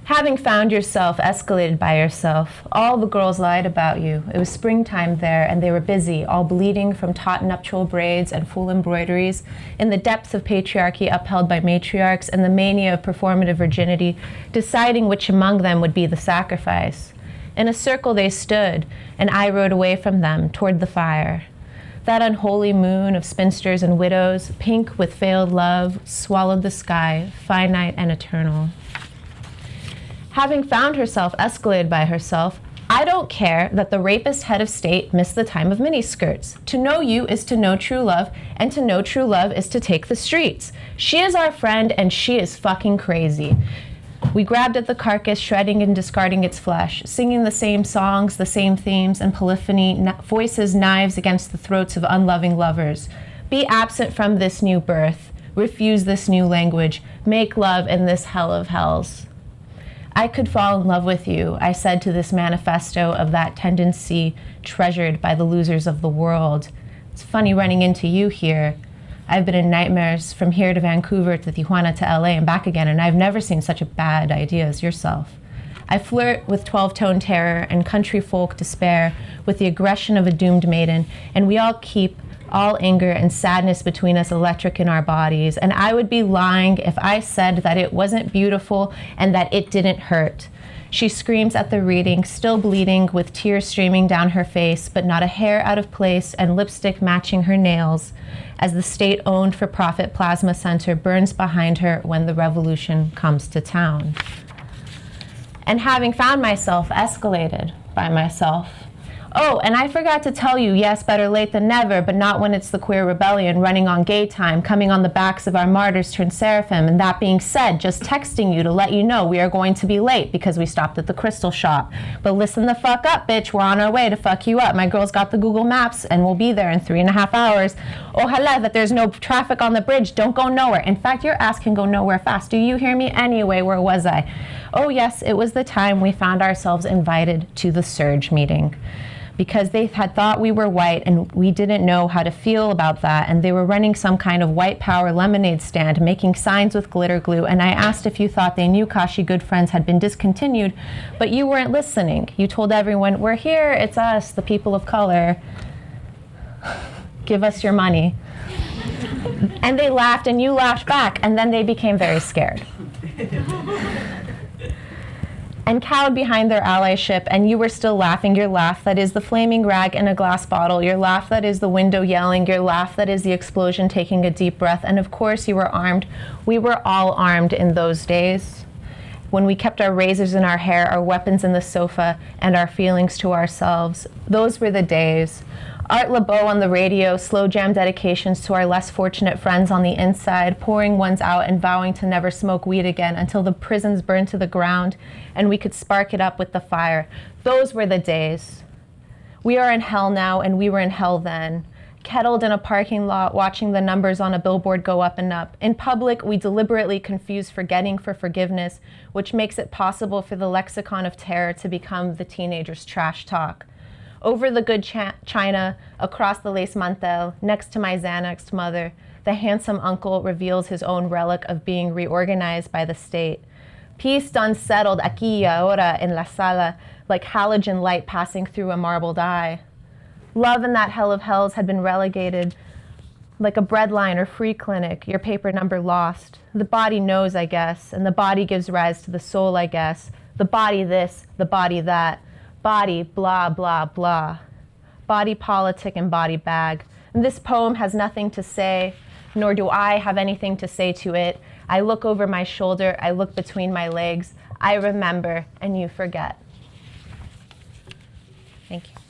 Having found yourself escalated by yourself, all the girls lied about you. It was springtime there, and they were busy, all bleeding from taut nuptial braids and full embroideries, in the depths of patriarchy upheld by matriarchs and the mania of performative virginity, deciding which among them would be the sacrifice. In a circle they stood, and I rode away from them, toward the fire. That unholy moon of spinsters and widows, pink with failed love, swallowed the sky, finite and eternal. Having found herself escalated by herself, I don't care that the rapist head of state missed the time of miniskirts. To know you is to know true love, and to know true love is to take the streets. She is our friend, and she is fucking crazy. We grabbed at the carcass, shredding and discarding its flesh, singing the same songs, the same themes, and polyphony, voices knives against the throats of unloving lovers. Be absent from this new birth. Refuse this new language. Make love in this hell of hells. I could fall in love with you, I said to this manifesto of that tendency treasured by the losers of the world. It's funny running into you here. I've been in nightmares from here to Vancouver to Tijuana to LA and back again, and I've never seen such a bad idea as yourself. I flirt with 12-tone terror and country folk despair with the aggression of a doomed maiden, and we all keep all anger and sadness between us electric in our bodies, and I would be lying if I said that it wasn't beautiful and that it didn't hurt. She screams at the reading, still bleeding, with tears streaming down her face, but not a hair out of place and lipstick matching her nails, as the state-owned for-profit plasma center burns behind her when the revolution comes to town. And having found myself escalated by myself. Oh, and I forgot to tell you, yes, better late than never, but not when it's the queer rebellion running on gay time, coming on the backs of our martyrs turned seraphim. And that being said, just texting you to let you know we are going to be late because we stopped at the crystal shop. But listen the fuck up, bitch. We're on our way to fuck you up. My girl's got the Google Maps and we'll be there in 3.5 hours. Ojalá that there's no traffic on the bridge. Don't go nowhere. In fact, your ass can go nowhere fast. Do you hear me? Anyway, where was I? Oh yes, it was the time we found ourselves invited to the Surge meeting, because they had thought we were white and we didn't know how to feel about that, and they were running some kind of white power lemonade stand, making signs with glitter glue, and I asked if you thought they knew Kashi Good Friends had been discontinued, but you weren't listening. You told everyone, we're here, it's us, the people of color. Give us your money. And they laughed and you laughed back, and then they became very scared. And cowed behind their allyship, and you were still laughing your laugh that is the flaming rag in a glass bottle, your laugh that is the window yelling, your laugh that is the explosion taking a deep breath, and of course you were armed. We were all armed in those days, when we kept our razors in our hair, our weapons in the sofa, and our feelings to ourselves. Those were the days. Art LeBeau on the radio, slow jam dedications to our less fortunate friends on the inside, pouring ones out and vowing to never smoke weed again until the prisons burned to the ground and we could spark it up with the fire. Those were the days. We are in hell now, and we were in hell then. Kettled in a parking lot, watching the numbers on a billboard go up and up. In public, we deliberately confuse forgetting for forgiveness, which makes it possible for the lexicon of terror to become the teenager's trash talk. Over the good china, across the lace mantel, next to my Xanaxed mother, the handsome uncle reveals his own relic of being reorganized by the state. Peace done settled aquí y ahora en la sala, like halogen light passing through a marbled eye. Love in that hell of hells had been relegated like a breadline or free clinic, your paper number lost. The body knows, I guess, and the body gives rise to the soul, I guess. The body this, the body that. Body, blah, blah, blah. Body politic and body bag. And this poem has nothing to say, nor do I have anything to say to it. I look over my shoulder, I look between my legs. I remember, and you forget. Thank you.